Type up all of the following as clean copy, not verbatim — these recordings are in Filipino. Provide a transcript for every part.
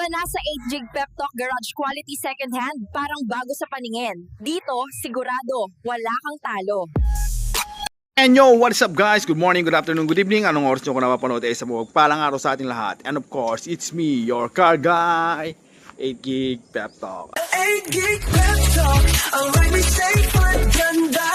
na sa 8 Gig Pep Talk Garage Quality Second Hand, parang bago sa paningin. Dito, sigurado, wala kang talo. And yo, what's up guys? Good morning, good afternoon, good evening. Anong oras nyo kung napapanood sa mga palang araw sa ating lahat? And of course, it's me, your car guy, 8 Gig Pep Talk. 8 Gig Pep Talk, ang ride me safe at ganda.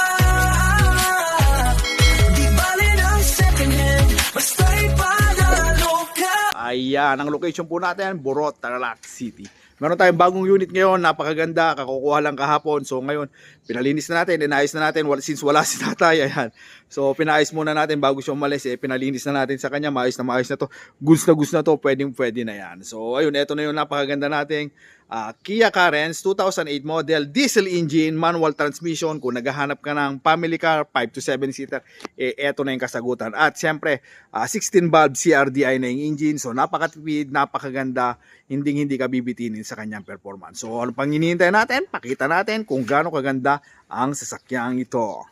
Di bali ng second hand, basta'y panalo ka. Ayan, ang location po natin, Burot, Tarlac City. Meron tayong bagong unit ngayon, napakaganda, kakukuha lang kahapon. So ngayon, pinalinis na natin, inayos na natin since wala si tatay. Ayan. So pinaayos muna natin bago siya umalis, pinalinis na natin sa kanya, maayos na to. Goods na to, pwede na yan. So ayun, eto na yung napakaganda nating Kia Carens 2008 model, diesel engine, manual transmission. Kung naghahanap ka ng family car, 5 to 7 seater, eto na yung kasagutan. At syempre, 16 valve CRDI na yung engine. So napakatipid, napakaganda, hindi ka bibitinin sa kanyang performance. So ano pang hinihintay natin? Pakita natin kung gaano kaganda ang sasakyang ito.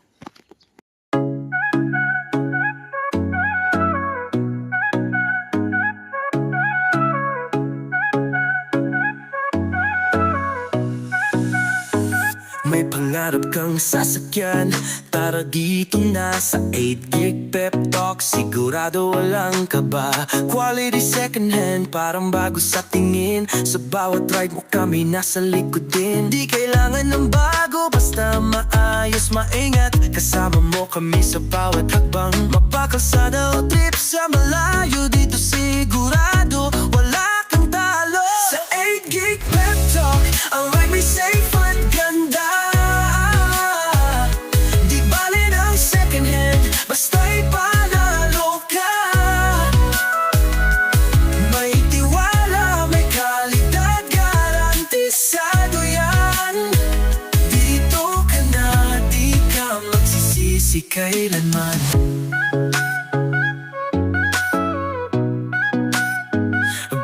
May pangarap kang sasakyan, tara dito na sa 8 Gig Pep Talk. Sigurado walang kaba, quality second hand, parang bago sa tingin. Sa bawat ride mo kami nasa likod din. Di kailangan ng bago, basta maayos, maingat. Kasama mo kami sa bawat hakbang. Mapakalsada o trip sa malayo, dito sigurado wala kang talo. Sa 8 Gig Pep Talk, ang ride may safe at ganda. Basta'y panalo ka. May tiwala, may kalidad, garantisado yan. Dito ka na, di ka magsisisi kailanman.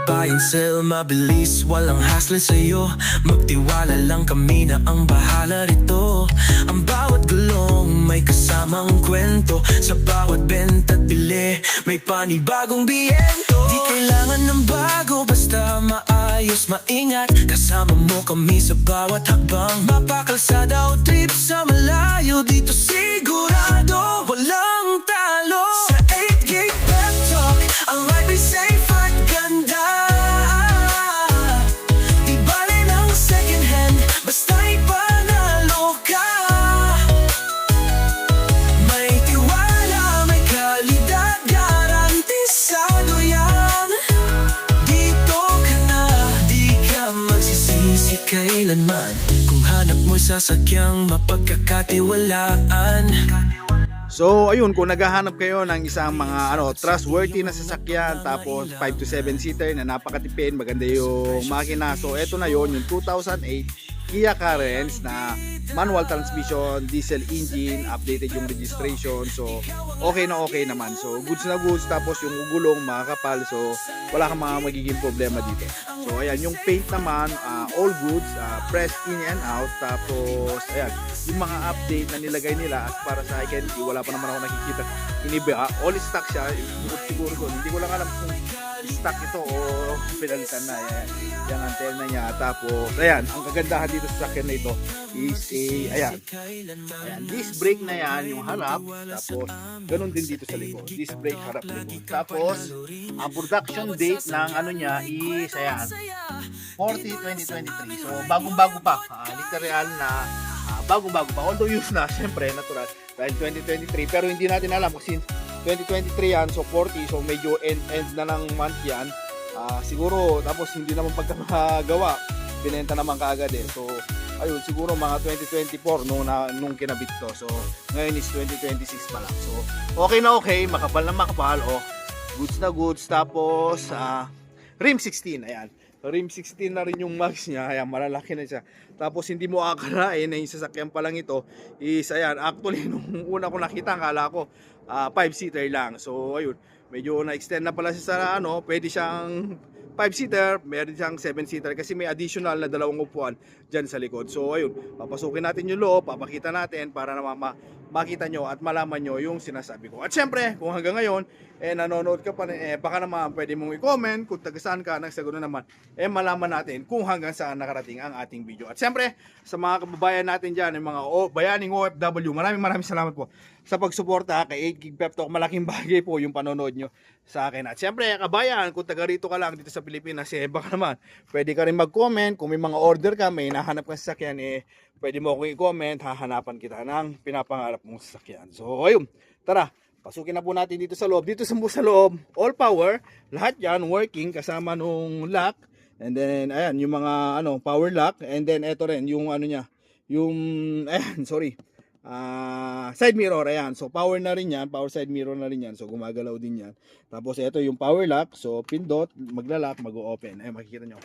Buy and sell, mabilis, walang hassle sa'yo. Magtiwala lang kami na ang bahala rito. Ang bawat gulong may kasamang kwento. Sa bawat benta at bili, may panibagong biyento. Di kailangan ng bago, basta maayos, maingat. Kasama mo kami sa bawat hakbang. Mapakalsada o trip sa malayo, dito sigurado walang talo. Sa 8 Gig Pep Talk, ang ride may safe at ganda. Di bali ng second hand, basta'y panalo ka. May tiwala, may kalidad, garantisado yan. Dito ka na, di ka magsisisi kailanman. Kung hanap mo sasakyang mapagkakatiwalaan. So ayun, kung naghahanap kayo ng isang mga trustworthy na sasakyan, tapos 5 to 7 seater na napakatipid, maganda yung makina. So eto na yon, yung 2008 Kia Carens na manual transmission, diesel engine, updated yung registration. So okay naman. So goods na goods, tapos yung gulong makakapal. So wala kang mga magiging problema dito. So ayan, yung paint naman, all goods, pressed in and out. Tapos ayan, yung mga update na nilagay nila, as para sa I can see, wala pa naman ako nakikita iniba. All stock siya, siguro doon. Hindi ko lang alam kung stock ito o pinalitan na. Ayan, yung antena niya. Tapos ayan, ang kagandahan dito sa sakyan na ito is ayan, disc brake na yan, yung harap. Tapos ganun din dito sa likod, disc brake, harap, likod. Tapos ang production date ng niya is ayan, 40/2023. So bagong-bago pa, literal na bagong-bago pa, although used na, syempre natural dahil 2023, pero hindi natin alam kasi 2023 yan. So 40, so medyo end na ng month yan. Siguro tapos hindi naman pagkagawa, binenta naman kaagad So ayun, siguro mga 2024 nung kinabit to. So ngayon is 2026 pa lang. So okay na okay, makapal na makapal, goods na goods. Tapos rim 16, ayan, rim 16 na rin yung max niya. Ayan, malalaki na siya. Tapos hindi mo akalain na yung sasakyan pa lang ito is ayan, actually nung una ko nakita, akala ko 5-seater lang. So ayun, medyo na-extend na pala siya sa pwede siyang 5-seater, meron siyang 7-seater kasi may additional na 2 upuan dyan sa likod. So ayun, papasukin natin yung loob, papakita natin para na makita nyo at malaman nyo yung sinasabi ko. At syempre, kung hanggang ngayon nanonood ka pa rin, baka naman pwede mong i-comment kung taga saan ka, nang sa ganoon naman, malaman natin kung hanggang saan nakarating ang ating video. At siyempre, sa mga kababayan natin dyan, yung mga bayaning OFW, maraming salamat po sa pagsuporta kay 8 Gig Pep Talk. Malaking bagay po yung panonood nyo sa akin. At siyempre, kabayan, kung taga rito ka lang dito sa Pilipinas, baka naman, pwede ka rin mag-comment. Kung may mga order ka, may nahanap ka sa sasakyan, pwede mo akong i-comment, hahanapan kita ng pinapangarap mong sasakyan. So, ayun, tara. Pasukin na po natin dito sa loob. Dito sa loob, all power, lahat yan working kasama nung lock. And then ayan, yung mga power lock, and then ito rin yung niya, yung side mirror, ayan. So power na rin yan, power side mirror na rin yan. So gumagalaw din yan. Tapos ito yung power lock, so pindot, magla-lock, mag-open. Ayan, makikita nyo.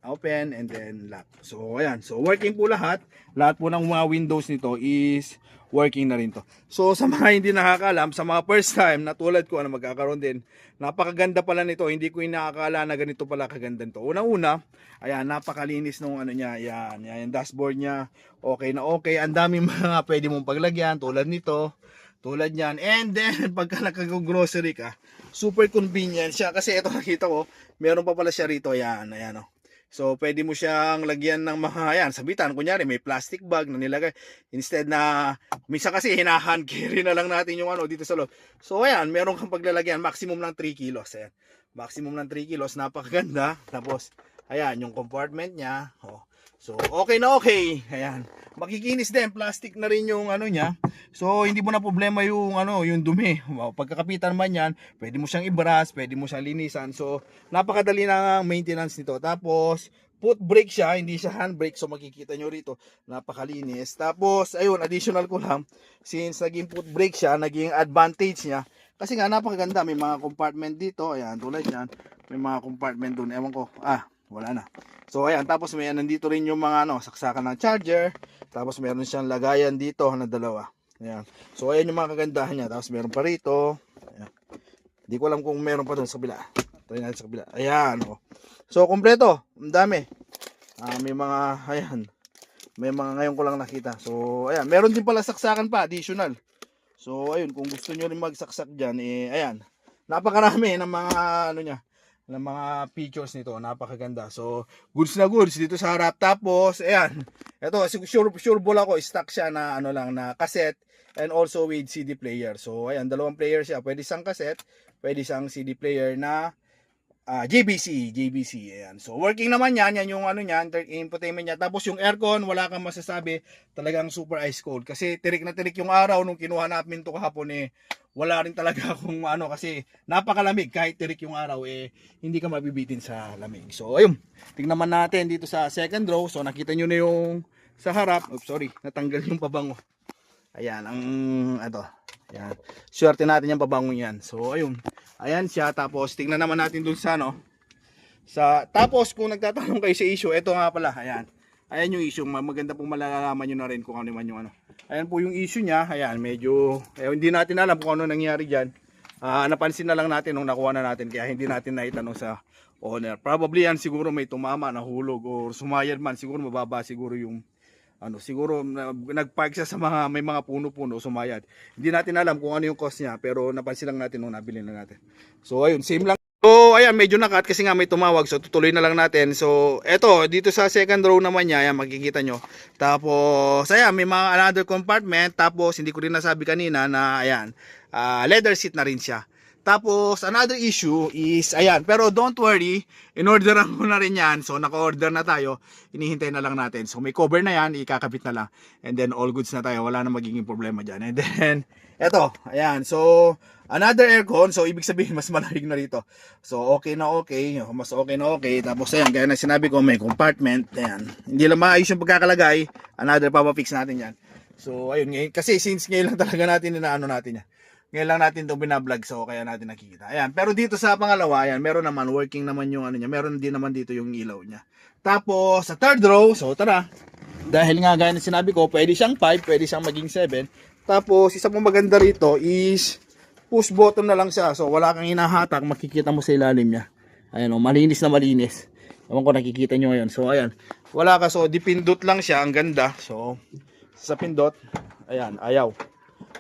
Open and then lock. So ayan, so working po lahat. Lahat po ng mga windows nito is working na rin to. So sa mga hindi nakakaalam, sa mga first time na tulad ko na magkakaroon din, napakaganda pala nito. Hindi ko inakakala na ganito pala kaganda nito. Unang-una, ayan, napakalinis nung niya. Ayan, yung dashboard niya. Okay na okay. Ang daming mga pwede mong paglagyan tulad nito. Tulad niyan. And then pagka nagka-grocery ka, super convenient siya kasi ito nakita ko, meron pa pala siya rito. Ayan, ayan oh. So, pwede mo siyang lagyan ng mga, ayan, sabitan. Kunyari, may plastic bag na nilagay. Instead na, minsan kasi hinahan carry na lang natin yung dito sa loob. So, ayan, meron kang paglalagyan. Maximum ng 3 kilos. Ayan. Maximum ng 3 kilos. Napakaganda. Tapos, ayan, yung compartment niya. Oh. So, okay na okay. Ayan. Makikinis din. Plastic na rin yung niya. So, hindi mo na problema yung yung dumi. Pagkakapitan man yan, pwede mo siyang i-brush, pwede mo siyang linisan. So, napakadali na ang maintenance nito. Tapos, foot brake siya, hindi siya handbrake. So, makikita nyo rito, napakalinis. Tapos, ayun, additional ko lang, since naging foot brake siya, naging advantage niya. Kasi nga, napakaganda. May mga compartment dito. Ayan, tulad yan. May mga compartment dun. Ewan ko. Wala na. So ayan, tapos may nandito rin yung mga saksakan ng charger. Tapos meron siyang lagayan dito na dalawa. Ayan. So ayan yung mga kagandahan niya. Tapos meron pa rito. Ayan. Hindi ko alam kung meron pa doon sa kabila. Try natin sa kabila. Ayan. Oh. So kompleto. Ang dami. May mga, ayan. May mga ngayon ko lang nakita. So ayan. Meron din pala saksakan pa. Additional. So ayun. Kung gusto nyo rin magsaksak dyan. Ayan. Napakarami ng mga niya, ng mga features nito, napakaganda. So, goods na goods dito sa harap. Tapos, ayan, ito, sure ball ako, stock siya na na cassette and also with CD player. So, ayan, dalawang player siya. Pwede siyang cassette, pwede siyang CD player na JBC, ayan. So, working naman yan yung niya, infotainment niya. Tapos, yung aircon, wala kang masasabi, talagang super ice cold. Kasi, tirik na tirik yung araw nung kinuha namin ito kahapon, wala rin talaga kung kasi napakalamig. Kahit tirik yung araw, hindi ka mabibitin sa lamig. So, ayun, tingnan naman natin dito sa second row. So, nakita nyo na yung sa harap. Oops, sorry, natanggal yung pabango. Ayan, ayan. Swerte natin yung pabango yan. So, ayun. Ayan siya. Tapos, tingnan naman natin dun sa tapos, kung nagtatanong kayo sa issue, ito nga pala. Ayan. Ayan yung issue. Maganda pong malalaman nyo na rin kung ano man yung Ayan po yung issue niya. Ayan, medyo, hindi natin alam kung ano nangyari dyan. Napansin na lang natin nung nakuha na natin. Kaya hindi natin naitanong sa owner. Probably yan siguro may tumama, nahulog, or sumayad man. Siguro mababa siguro yung siguro nagpark siya sa may mga puno-puno, sumayad. Hindi natin alam kung ano yung cost niya, pero napansin lang natin nung nabili na natin. So ayun, same lang. So ayan, medyo nakat kasi nga may tumawag, so tutuloy na lang natin. So eto, dito sa second row naman niya, ayan, makikita nyo. Tapos ayan, may mga another compartment. Tapos hindi ko rin nasabi kanina na ayan, leather seat na rin siya. Tapos, another issue is, ayan, pero don't worry, in-orderan ko na rin yan. So, naka-order na tayo, hinihintay na lang natin. So, may cover na yan, ikakabit na lang. And then, all goods na tayo, wala na magiging problema dyan. And then, eto, ayan, so, another aircon, so, ibig sabihin, mas malamig na rito. So, okay na okay, mas okay na okay. Tapos, ayan, gaya na sinabi ko, may compartment, ayan. Hindi lang maayos yung pagkakalagay, another, papafix natin yan. So, ayun, kasi since ngayon lang talaga natin, natin yan. Ngayon lang natin itong binablog, so kaya natin nakikita. Ayan, pero dito sa pangalawa, ayan, meron naman, working naman yung niya. Meron din naman dito yung ilaw niya. Tapos, sa third row, so tara. Dahil nga gaya na sinabi ko, pwede siyang 5, pwede siyang maging 7. Tapos, isa pong maganda rito is, push button na lang siya. So, wala kang hinahatak, makikita mo sa ilalim niya. Ayan o, malinis na malinis. Ewan ko, nakikita nyo ngayon. So, ayan, wala ka, so, dipindot lang siya, ang ganda. So, sa pindot, ayan, ayaw.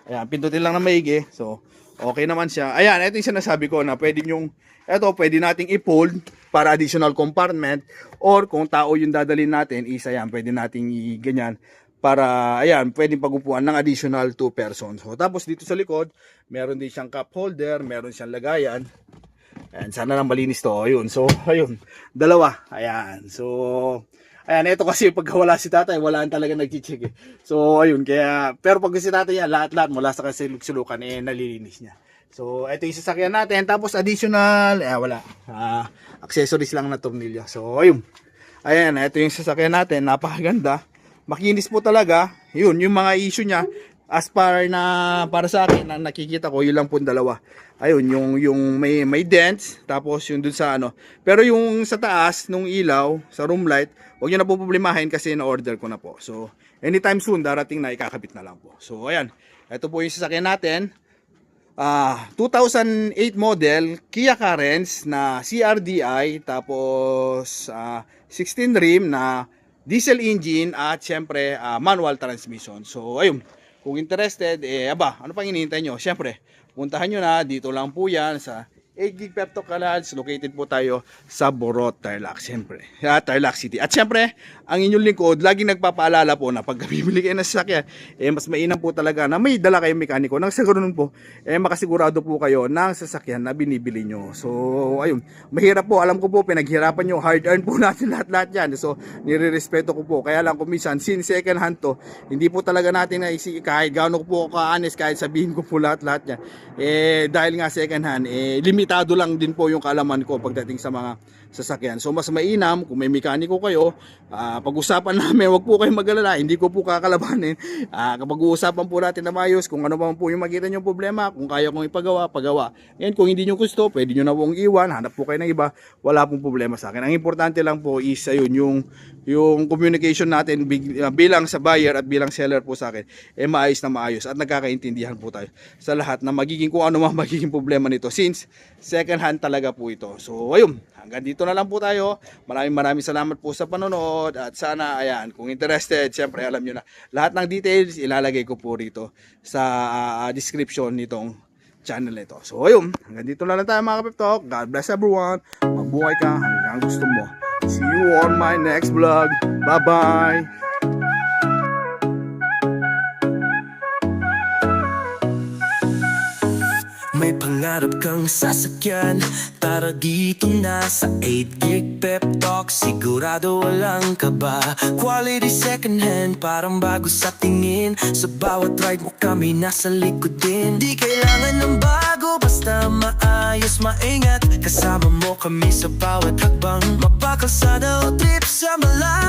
Ayan, pindutin lang na maigi. So, Okay naman siya. Ayan, ito yung sinasabi ko na pwede nating i-fold para additional compartment, or kung tao yung dadalhin natin, isa yan, pwede nating ganyan para, ayan, pwedeng pagupuan ng additional 2 persons. So, tapos dito sa likod, meron din siyang cup holder, meron siyang lagayan. Ayan, sana lang malinis to. Ayun. So, ayun. Dalawa. Ayan. So, ayan, ito kasi pag wala si tatay, wala talaga nag-check eh. So, ayun. Kaya, pero pag si tatay yan, lahat-lahat mula sa kasiluk-sulukan, nalilinis niya. So, ito yung sasakyan natin. Tapos, additional, wala. Accessories lang na tornilyo. So, ayun. Ayan, ito yung sasakyan natin. Napakaganda. Makinis po talaga. Yun, yung mga issue niya, as para sa akin, na nakikita ko, yun lang po dalawa. Ayun, yung may dents, tapos yung dun sa ano. Pero yung sa taas, nung ilaw, sa room light, huwag nyo na po problemahin kasi na-order ko na po. So, anytime soon, darating na, ikakabit na lang po. So, ayan. Ito po yung sasakyan natin. 2008 model, Kia Carens na CRDI, tapos 16 rim na diesel engine at syempre manual transmission. So ayun, kung interested, ano pang hinihintay nyo? Syempre, puntahan nyo na, dito lang po yan sa 8GB Pep Talk Garage. Located po tayo sa Borot, Tarlac, syempre. Tarlac City. At syempre, ang inyong lingkod, laging nagpapaalala po na pag bibili kayo ng sasakyan, mas mainam po talaga na may dala kayong mekaniko. Nang sa ganoon po, makasigurado po kayo ng sasakyan na binibili nyo. So, ayun. Mahirap po. Alam ko po, pinaghirapan nyo. Hard earn po natin lahat-lahat yan. So, nire-respeto ko po. Kaya lang kung minsan, since second hand to, hindi po talaga natin naisip, kahit gaano po ka-honest, kahit sabihin ko po lahat-lahat yan. Dahil nga second hand, limitado lang din po yung kaalaman ko pagdating sa mga sasakyan. So mas mainam kung may mekaniko kayo, pag-usapan namin, wag po kayong mag-alala, hindi ko po kakalabanin. Kapag uusapan po natin na maayos, kung ano pa po yung makita nyo problema, kung kaya kong ipagawa, pagawa. Ngayon kung hindi nyo gusto, pwede nyo na pong iwan, hanap po kayo ng iba, wala pong problema sa akin. Ang importante lang po is ayun, yung communication natin bilang sa buyer at bilang seller po sa akin, maayos na maayos at nagkakaintindihan po tayo sa lahat na magiging kung ano man magiging problema nito, since second hand talaga po ito. So ayun, hanggang dito na lang po tayo. Maraming salamat po sa panonood at sana, ayan, kung interested, syempre alam nyo na, lahat ng details ilalagay ko po rito sa description nitong channel nito. So ayun, hanggang dito na lang tayo mga Kapep Talk. God bless everyone. Mabuhay ka hanggang gusto mo. See you on my next vlog. Bye-bye. May pangarap kang sasakyan, tara dito na sa 8GB Pep Talk. Sigurado walang kaba, quality second hand, parang bago sa tingin. Sa bawat ride mo kami nasa likod din. Di kailangan ng bago, basta maayos, maingat. Kasama mo kami sa bawat hakbang, mapakalsada o trip sa malayo.